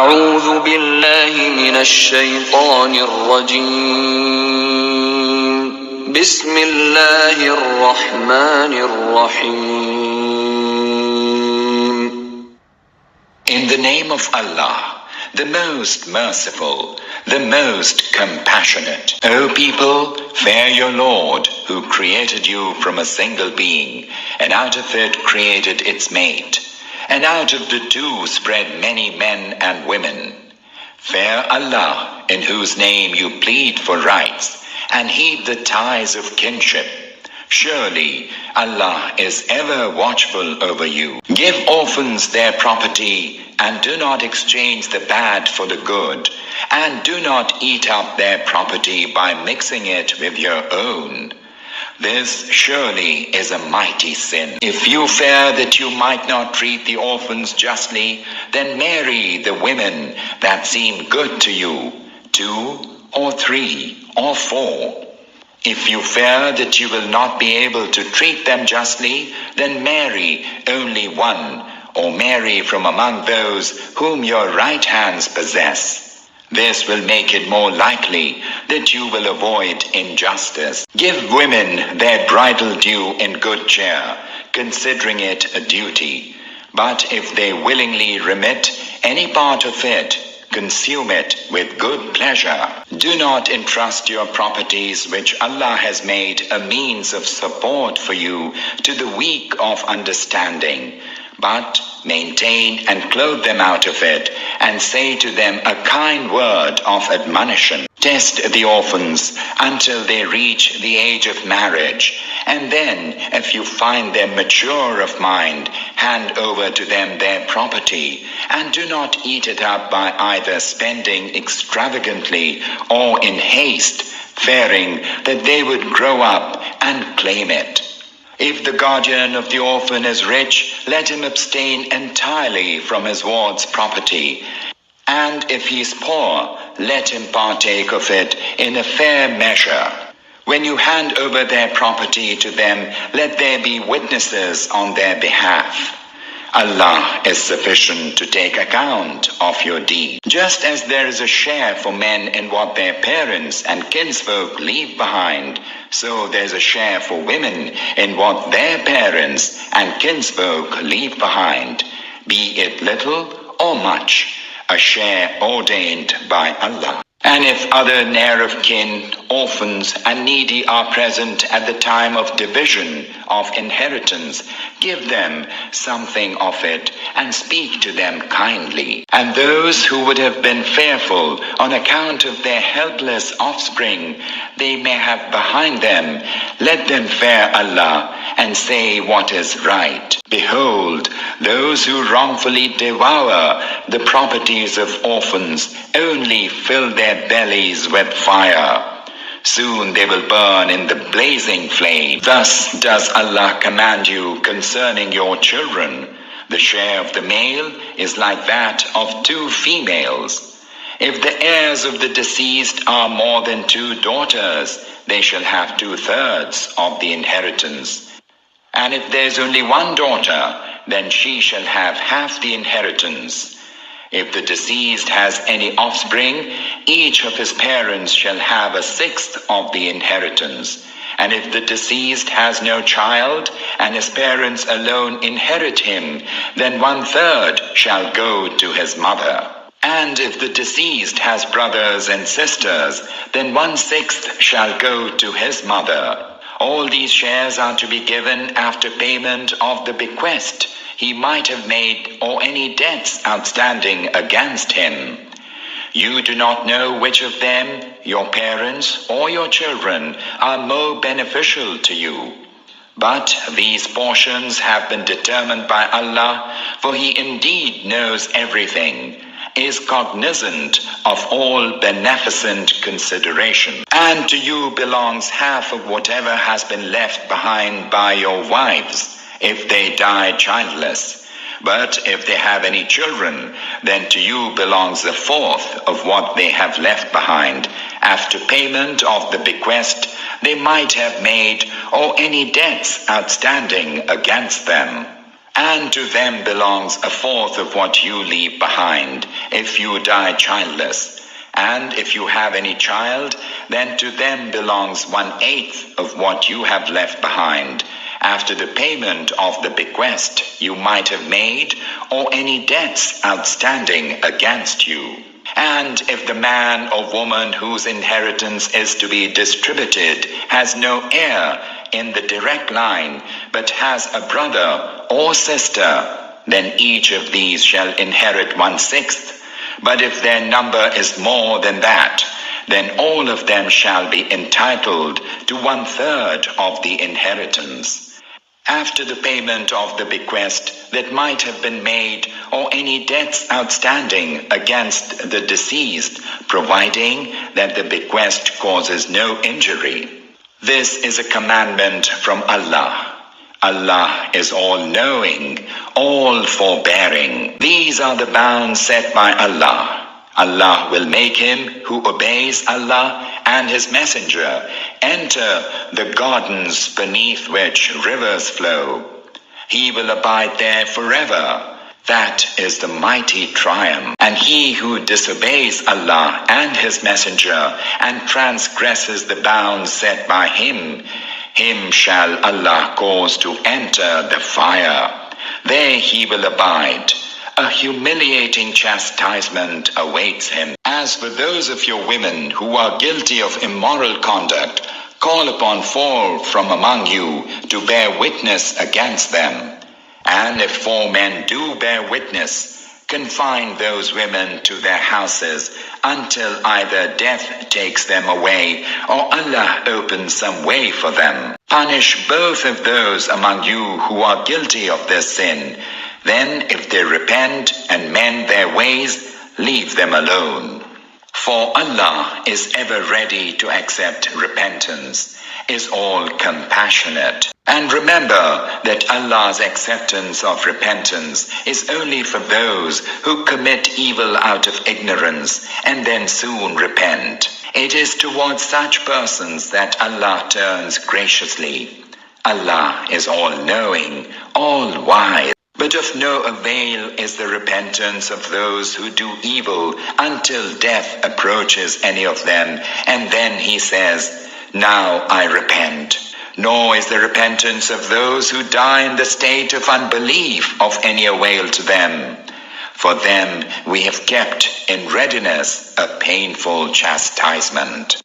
أعوذ بالله من الشيطان الرجيم بسم الله الرحمن الرحيم. In the name of Allah, the most merciful, the most compassionate. O people, fear your Lord, who created you from a single being, and out of it created its mate, and out of the two spread many men and women. Fear Allah, in whose name you plead for rights, and heed the ties of kinship. Surely Allah is ever watchful over you. Give orphans their property, and do not exchange the bad for the good, and do not eat up their property by mixing it with your own. This surely is a mighty sin. If you fear that you might not treat the orphans justly, then marry the women that seem good to you, 2 or 3 or 4. If you fear that you will not be able to treat them justly, then marry only one, or marry from among those whom your right hands possess. This will make it more likely that you will avoid injustice. Give women their bridal due in good cheer, considering it a duty. But if they willingly remit any part of it, consume it with good pleasure. Do not entrust your properties which Allah has made a means of support for you to the weak of understanding, but maintain and clothe them out of it, and say to them a kind word of admonition. Test the orphans until they reach the age of marriage, and then, if you find them mature of mind, hand over to them their property, and do not eat it up by either spending extravagantly or in haste, fearing that they would grow up and claim it. If the guardian of the orphan is rich, let him abstain entirely from his ward's property. And if he is poor, let him partake of it in a fair measure. When you hand over their property to them, let there be witnesses on their behalf. Allah is sufficient to take account of your deed. Just as there is a share for men in what their parents and kinsfolk leave behind, so there is a share for women in what their parents and kinsfolk leave behind, be it little or much, a share ordained by Allah. And if other near of kin, orphans, and needy are present at the time of division of inheritance, give them something of it, and speak to them kindly. And those who would have been fearful on account of their helpless offspring they may have behind them, let them fear Allah and say what is right. Behold, those who wrongfully devour the properties of orphans only fill their bellies with fire. Soon they will burn in the blazing flame. Thus does Allah command you concerning your children. The share of the male is like that of 2 females. If the heirs of the deceased are more than 2 daughters, they shall have 2/3 of the inheritance. And if there is only 1 daughter, then she shall have half the inheritance. If the deceased has any offspring, each of his parents shall have 1/6 of the inheritance. And if the deceased has no child, and his parents alone inherit him, then 1/3 shall go to his mother. And if the deceased has brothers and sisters, then 1/6 shall go to his mother. All these shares are to be given after payment of the bequest he might have made or any debts outstanding against him. You do not know which of them, your parents or your children, are more beneficial to you. But these portions have been determined by Allah, for He indeed knows everything, is cognizant of all beneficent consideration. And to you belongs half of whatever has been left behind by your wives, if they die childless. But if they have any children, then to you belongs 1/4 of what they have left behind, after payment of the bequest they might have made, or any debts outstanding against them. And to them belongs a fourth of what you leave behind, if you die childless. And if you have any child, then to them belongs 1/8 of what you have left behind, after the payment of the bequest you might have made, or any debts outstanding against you. And if the man or woman whose inheritance is to be distributed has no heir in the direct line, but has a brother or sister, then each of these shall inherit 1/6. But if their number is more than that, then all of them shall be entitled to 1/3 of the inheritance. After the payment of the bequest that might have been made, or any debts outstanding against the deceased, providing that the bequest causes no injury. This is a commandment from Allah. Allah is all-knowing, all-forbearing. These are the bounds set by Allah. Allah will make him who obeys Allah and His Messenger enter the gardens beneath which rivers flow. He will abide there forever. That is the mighty triumph. And he who disobeys Allah and His Messenger and transgresses the bounds set by him shall Allah cause to enter the fire. There he will abide. A humiliating chastisement awaits him. As for those of your women who are guilty of immoral conduct, call upon 4 from among you to bear witness against them. And if 4 men do bear witness, confine those women to their houses until either death takes them away or Allah opens some way for them. Punish both of those among you who are guilty of this sin. Then if they repent and mend their ways, leave them alone. For Allah is ever ready to accept repentance, is all compassionate. And remember that Allah's acceptance of repentance is only for those who commit evil out of ignorance and then soon repent. It is towards such persons that Allah turns graciously. Allah is all-knowing, all-wise. But of no avail is the repentance of those who do evil until death approaches any of them, and then he says, "Now I repent." Nor is the repentance of those who die in the state of unbelief of any avail to them. For them we have kept in readiness a painful chastisement.